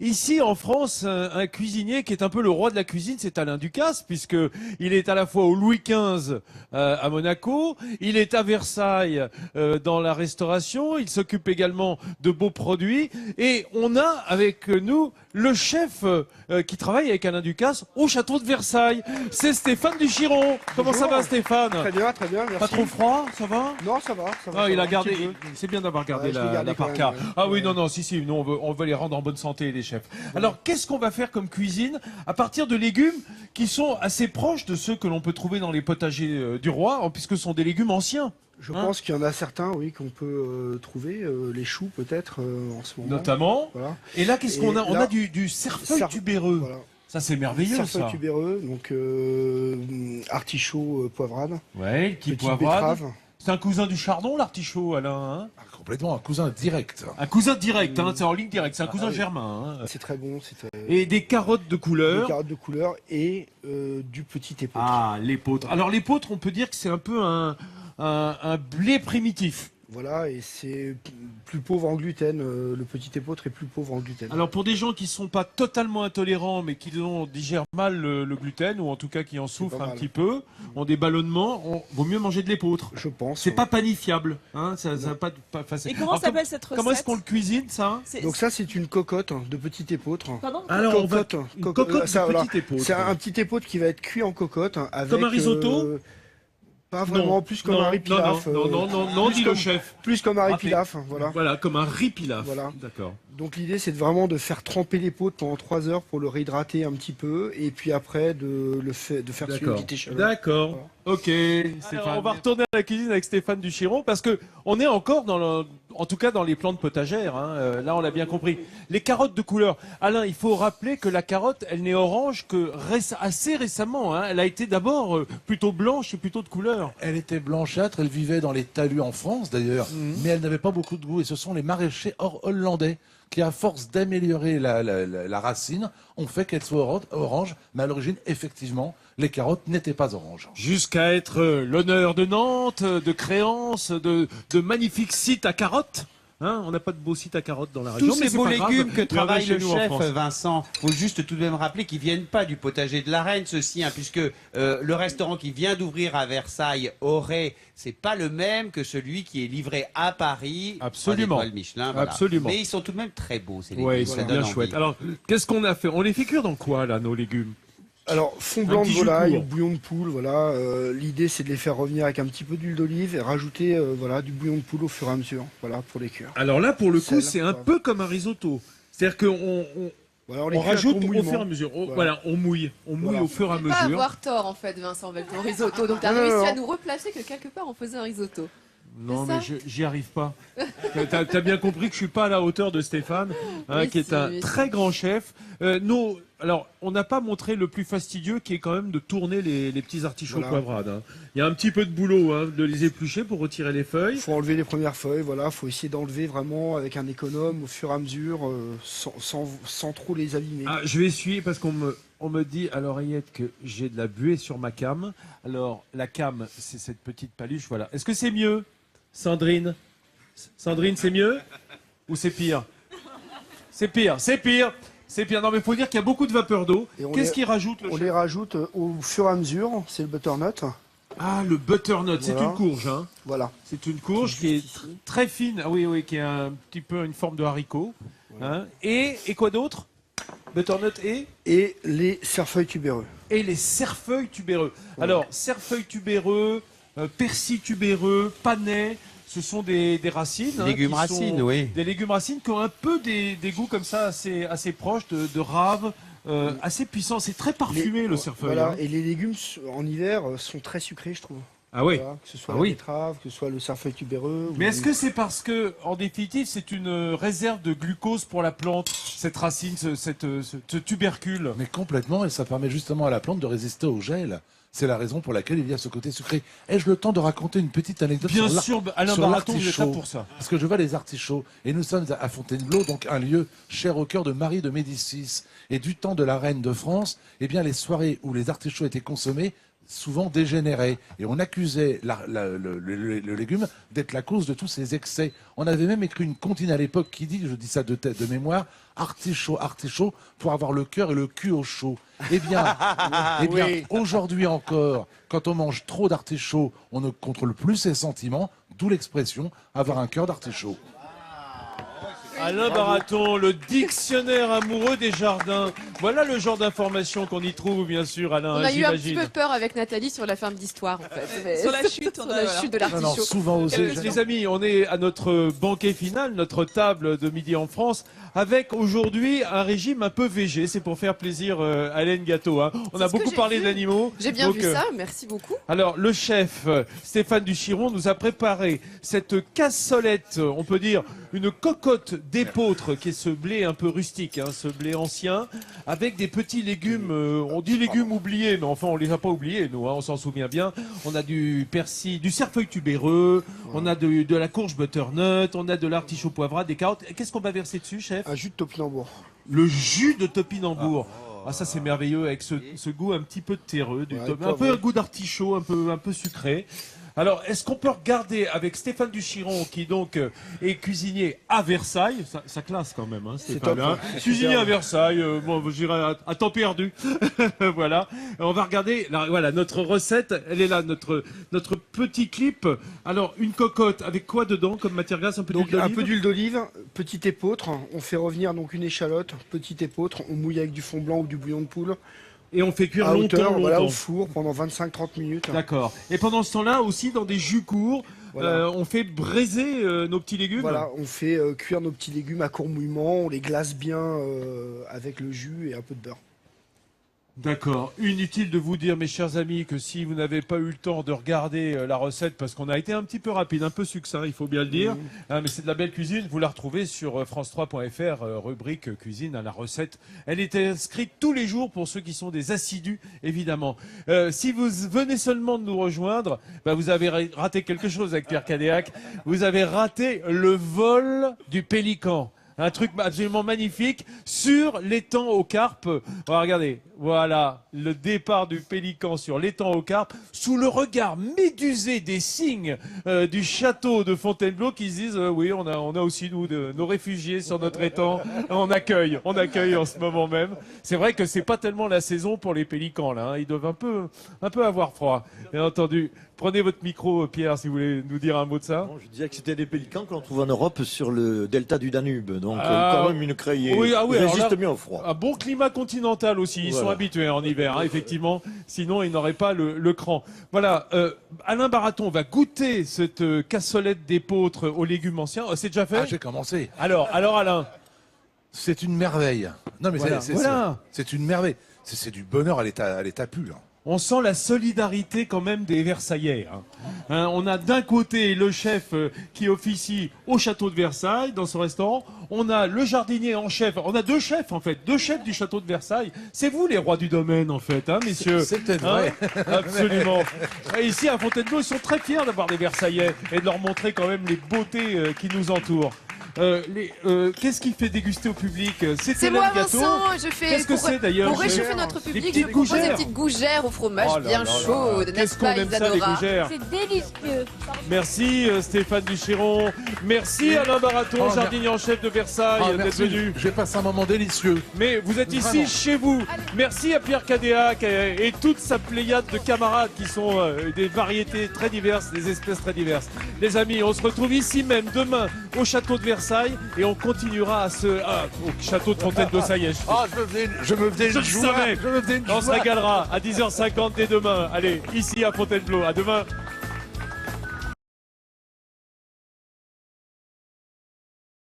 Ici, en France, un cuisinier qui est un peu le roi de la cuisine, c'est Alain Ducasse, puisque il est à la fois au Louis XV à Monaco, il est à Versailles dans la restauration, il s'occupe également de beaux produits, et on a avec nous le chef qui travaille avec Alain Ducasse au château de Versailles. C'est Stéphane Duchiron. Comment ça va, Stéphane? Très bien, merci. Pas trop froid, ça va? Non, ça va. Ah, il a gardé. C'est bien d'avoir gardé la parka. Ah oui, non, si, nous on veut les rendre en bonne santé, les chefs. Alors, qu'est-ce qu'on va faire comme cuisine à partir de légumes qui sont assez proches de ceux que l'on peut trouver dans les potagers du roi, puisque ce sont des légumes anciens? Je pense qu'il y en a certains, oui, qu'on peut trouver. Les choux, peut-être, en ce moment. Notamment. Voilà. Et là, qu'est-ce qu'on a? On a du cerfeuil tubéreux. Voilà. Ça, c'est merveilleux, cerfeuil ça. tubéreux, donc artichaut poivrade. Ouais, qui petite poivrade. betterave. C'est un cousin du chardon, l'artichaut, Alain, hein? Complètement, un cousin direct. Un cousin direct, hein, c'est en ligne directe, c'est un cousin germain. Hein. C'est très bon. Et des carottes de couleur. Des carottes de couleur et du petit épeautre. Ah, l'épeautre. Alors l'épeautre, on peut dire que c'est un peu un blé primitif. Voilà, et c'est plus pauvre en gluten. Le petit épeautre est plus pauvre en gluten. Alors pour des gens qui ne sont pas totalement intolérants, mais qui digèrent mal le gluten, ou en tout cas qui en souffrent un petit peu, ont des ballonnements, vaut mieux manger de l'épeautre. Je pense. C'est pas panifiable. Hein, ça pas, Et comment s'appelle cette recette? Comment est-ce qu'on le cuisine, ça? Donc ça, c'est une cocotte de petit épeautre. Pardon? Alors, cocotte, cocotte ça, de voilà. petit épeautre. C'est un petit épeautre qui va être cuit en cocotte. Avec, comme un risotto? Pas vraiment, non, plus comme un riz pilaf. Non, dit le chef. Plus comme un riz pilaf, voilà. Voilà, comme un riz pilaf. Voilà. D'accord. Donc l'idée, c'est vraiment de faire tremper l'épeautre pendant 3 heures pour le réhydrater un petit peu, et puis après de faire suer une petite échalote. D'accord. Voilà. Ok. Alors, on va retourner à la cuisine avec Stéphane Duchiron parce que on est encore en tout cas dans les plantes potagères. Hein. Là, on l'a bien compris. Les carottes de couleur. Alain, il faut rappeler que la carotte, elle n'est orange que assez récemment. Hein. Elle a été d'abord plutôt blanche et plutôt de couleur. Elle était blanchâtre, elle vivait dans les talus en France d'ailleurs, mais elle n'avait pas beaucoup de goût. Et ce sont les maraîchers hollandais qui, à force d'améliorer la racine, ont fait qu'elle soit orange. Mais à l'origine, effectivement, les carottes n'étaient pas oranges. Jusqu'à être l'honneur de Nantes, de Créance, de magnifiques sites à carottes. Hein, on n'a pas de beaux sites à carottes dans la région. Tous ces beaux légumes que travaille le chef, France. Vincent, faut juste tout de même rappeler qu'ils viennent pas du potager de la Reine, ceux-ci, hein, puisque le restaurant qui vient d'ouvrir à Versailles, Auray, c'est pas le même que celui qui est livré à Paris. Absolument. Michelin, voilà. Absolument. Mais ils sont tout de même très beaux, ces légumes. Oui, ils sont bien chouettes. Alors, qu'est-ce qu'on a fait? On les fait cuire dans quoi, là, nos légumes? Alors, fond blanc de volaille, bouillon de poule, voilà. L'idée, c'est de les faire revenir avec un petit peu d'huile d'olive et rajouter voilà, du bouillon de poule au fur et à mesure, voilà, pour les cuire. Alors là, pour le coup, c'est un peu comme un risotto. C'est-à-dire qu'on on rajoute au fur et à mesure. Voilà, on mouille au fur et à mesure. Pas avoir tort, en fait, Vincent, avec ton risotto. Donc, tu as réussi à nous replacer que quelque part, on faisait un risotto. Non, mais j'y arrive pas. T'as bien compris que je suis pas à la hauteur de Stéphane, hein, qui est un très grand chef. Alors, on n'a pas montré le plus fastidieux, qui est quand même de tourner les petits artichauts poivrades. Hein. Il y a un petit peu de boulot, hein, de les éplucher pour retirer les feuilles. Il faut enlever les premières feuilles, voilà. Faut essayer d'enlever vraiment avec un économe au fur et à mesure, sans trop les abîmer. Ah, je vais essuyer parce qu'on me dit à l'oreillette que j'ai de la buée sur ma came. Alors, la came, c'est cette petite paluche, voilà. Est-ce que c'est mieux, Sandrine? Sandrine, c'est mieux? Ou c'est pire? C'est pire, c'est pire. C'est pire. Non, mais il faut dire qu'il y a beaucoup de vapeur d'eau. Qu'est-ce qu'il rajoute, le chef? On les rajoute au fur et à mesure, c'est le butternut. Ah, le butternut, c'est une courge, hein? Voilà. C'est une courge qui est très fine, oui, qui a un petit peu une forme de haricot. Voilà. Hein? Et quoi d'autre? Butternut et les cerfeuils tubéreux. Et les cerfeuils tubéreux. Voilà. Alors, cerfeuils tubéreux, persil tubéreux, panais, ce sont des racines. Légumes racines, oui. Des légumes racines qui ont un peu des goûts comme ça assez proches de rave, assez puissants. C'est très parfumé, le cerfeuil. Voilà, hein. et les légumes en hiver sont très sucrés, je trouve. Ah oui. Voilà, que ce soit la betterave, que ce soit le cerfeuil tubéreux. Mais est-ce que c'est parce que, en définitive, c'est une réserve de glucose pour la plante, cette racine, ce tubercule? Mais complètement, et ça permet justement à la plante de résister au gel. C'est la raison pour laquelle il y a ce côté sucré. Ai-je le temps de raconter une petite anecdote Bien sûr, Alain Baraton, vous êtes là pour ça. Parce que je vois les artichauts, et nous sommes à Fontainebleau, donc un lieu cher au cœur de Marie de Médicis. Et du temps de la reine de France, eh bien les soirées où les artichauts étaient consommés, souvent dégénérait. Et on accusait le légume d'être la cause de tous ces excès. On avait même écrit une comptine à l'époque qui dit, je dis ça de tête, de mémoire, artichaut, artichaut, pour avoir le cœur et le cul au chaud. Eh bien, aujourd'hui encore, quand on mange trop d'artichaut, on ne contrôle plus ses sentiments, d'où l'expression avoir un cœur d'artichaut. Alain Baraton, le dictionnaire amoureux des jardins. Voilà le genre d'informations qu'on y trouve, bien sûr, Alain. On a eu un petit peu peur avec Nathalie sur la ferme d'histoire, en fait. Sur la chute, sur la chute de Non, l'artichaut. souvent osé. Les amis, on est à notre banquet final, notre table de midi en France, avec aujourd'hui un régime un peu végé. C'est pour faire plaisir à Hélène Gâteau. Hein. On a ce que beaucoup j'ai parlé vu. d'animaux. J'ai bien donc, vu ça, merci beaucoup. Alors, le chef Stéphane Duchiron nous a préparé cette cassolette, on peut dire une cocotte d'épeautre, qui est ce blé un peu rustique, hein, ce blé ancien, avec des petits légumes, on dit légumes oubliés, mais enfin on les a pas oubliés, nous, hein, on s'en souvient bien. On a du persil, du cerfeuil tubéreux, on a de la courge butternut, on a de l'artichaut poivrade, des carottes. Qu'est-ce qu'on va verser dessus, chef? Un jus de topinambour. Le jus de topinambour. Ah, ça c'est merveilleux avec ce goût un petit peu terreux, un peu un goût d'artichaut, un peu sucré. Alors, est-ce qu'on peut regarder avec Stéphane Duchiron, qui donc est cuisinier à Versailles, ça classe quand même, hein, Stéphane, top, hein. c'est Cuisinier super. à Versailles, bon, j'irai à temps perdu. Voilà. On va regarder, voilà, notre recette, elle est là, notre petit clip. Alors, une cocotte, avec quoi dedans comme matière grasse? Un peu d'huile Donc un d'olive. peu d'huile d'olive, petit épeautre, on fait revenir donc une échalote, petit épeautre, on mouille avec du fond blanc ou du bouillon de poule, Et on fait cuire à longtemps, hauteur, voilà, longtemps. au four pendant 25-30 minutes. D'accord. Et pendant ce temps-là, aussi, dans des jus courts, Voilà. on fait braiser nos petits légumes. Voilà, on fait cuire nos petits légumes à court mouillement, on les glace bien avec le jus et un peu de beurre. D'accord. Inutile de vous dire, mes chers amis, que si vous n'avez pas eu le temps de regarder la recette, parce qu'on a été un petit peu rapide, un peu succinct, il faut bien le dire, hein, mais c'est de la belle cuisine, vous la retrouvez sur france3.fr, rubrique cuisine à la recette. Elle est inscrite tous les jours pour ceux qui sont des assidus, évidemment. Si vous venez seulement de nous rejoindre, bah, vous avez raté quelque chose avec Pierre Cadéac. Vous avez raté le vol du pélican. Un truc absolument magnifique sur l'étang aux carpes. Regardez, voilà le départ du pélican sur l'étang aux carpes, sous le regard médusé des cygnes du château de Fontainebleau qui se disent oui, on a aussi nous nos réfugiés sur notre étang. On accueille en ce moment même. C'est vrai que c'est pas tellement la saison pour les pélicans là. Hein. Ils doivent un peu avoir froid. Bien entendu. Prenez votre micro, Pierre, si vous voulez nous dire un mot de ça. Non, je disais que c'était des pélicans que l'on trouve en Europe sur le delta du Danube. Donc, quand même une craie oui, alors là, résiste mieux au froid. Un bon climat continental aussi. Ils sont habitués en hiver, hein, effectivement. Sinon, ils n'auraient pas le cran. Voilà. Alain Baraton va goûter cette cassolette d'épeautre aux légumes anciens. C'est déjà fait? Ah, j'ai commencé. Alors, Alain. C'est une merveille. Non, mais Voilà. c'est une merveille. C'est du bonheur à l'état pur. On sent la solidarité quand même des Versaillais. Hein, on a d'un côté le chef qui officie au château de Versailles, dans son restaurant. On a le jardinier en chef. On a deux chefs, en fait. Deux chefs du château de Versailles. C'est vous les rois du domaine, en fait, hein, messieurs. C'est peut-être vrai. Absolument. Et ici, à Fontainebleau, ils sont très fiers d'avoir des Versaillais et de leur montrer quand même les beautés qui nous entourent. Qu'est-ce qui fait déguster au public? C'est moi, Vincent. Je fais. Qu'est-ce que c'est d'ailleurs? Pour réchauffer notre public, petites je propose gougères. des petites gougères au fromage Oh là bien là là. chaudes. Qu'est-ce N'est-ce qu'on pas, aime ça, les Isadora? gougères? C'est délicieux. Merci Stéphane Duchiron. Merci Alain Baraton, Oh, jardinier en chef de Versailles, Ah, d'être merci. venu. J'ai passé un moment délicieux. Mais vous êtes ici Vraiment. chez vous. Merci à Pierre Cadéac et toute sa pléiade de camarades qui sont des variétés très diverses, des espèces très diverses. Les amis, on se retrouve ici même demain au château de Versailles et on continuera au château de Fontainebleau. Ça y est, Ah, je me faisais Je une le joie. savais. Je me faisais une on se joie. régalera à 10h50 dès demain. Allez, ici à Fontainebleau. À demain.